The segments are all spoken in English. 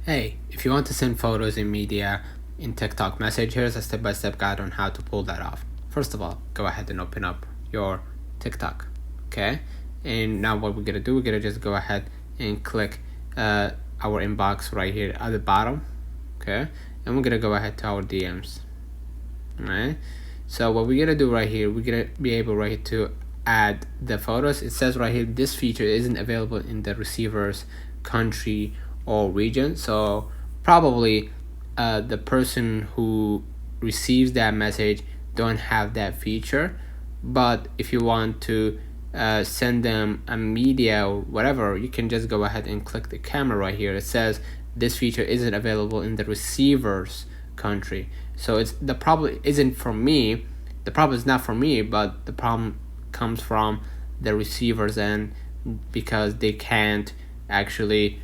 Hey, if you want to send photos and media in TikTok message, here's a step-by-step guide on how to pull that off. First of all, go ahead and open up your TikTok, okay? And now what we're gonna do, we're gonna just go ahead and click our inbox right here at the bottom, okay? And we're gonna go ahead to our DMs, all right? So what we're gonna do right here, we're gonna be able right here to add the photos. It says right here, this feature isn't available in the receiver's country or region. So probably the person who receives that message don't have that feature. But if you want to send them a media or whatever, you can just go ahead and click the camera right here. It says this feature isn't available in the receiver's country. So the problem isn't for me. The problem is not for me, but the problem comes from the receivers end, because they can't actually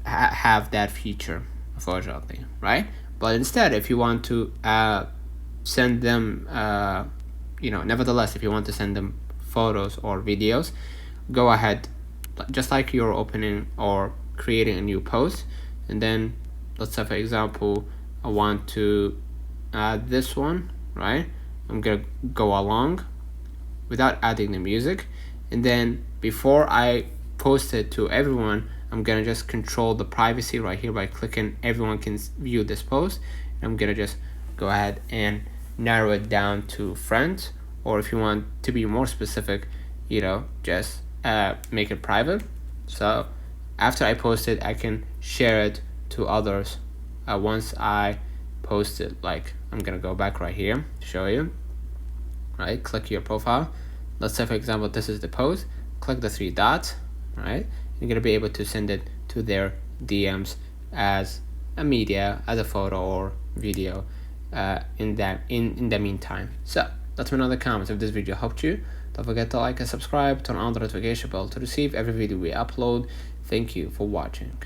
have that feature, unfortunately, right? But instead, if you want to send them, nevertheless, if you want to send them photos or videos, go ahead, just like you're opening or creating a new post, and then let's say, for example, I want to add this one, right? I'm gonna go along without adding the music, and then before I post it to everyone, I'm gonna just control the privacy right here by clicking everyone can view this post. I'm gonna just go ahead and narrow it down to friends, or if you want to be more specific, just make it private. So after I post it, I can share it to others once I post it. Like, I'm gonna go back right here to show you, right? Click your profile. Let's say, for example, this is the post. Click the three dots, right? You're gonna be able to send it to their DMs as a media, as a photo or video in the meantime. So let me know in the comments if this video helped you. Don't forget to like and subscribe, turn on the notification bell to receive every video we upload. Thank you for watching.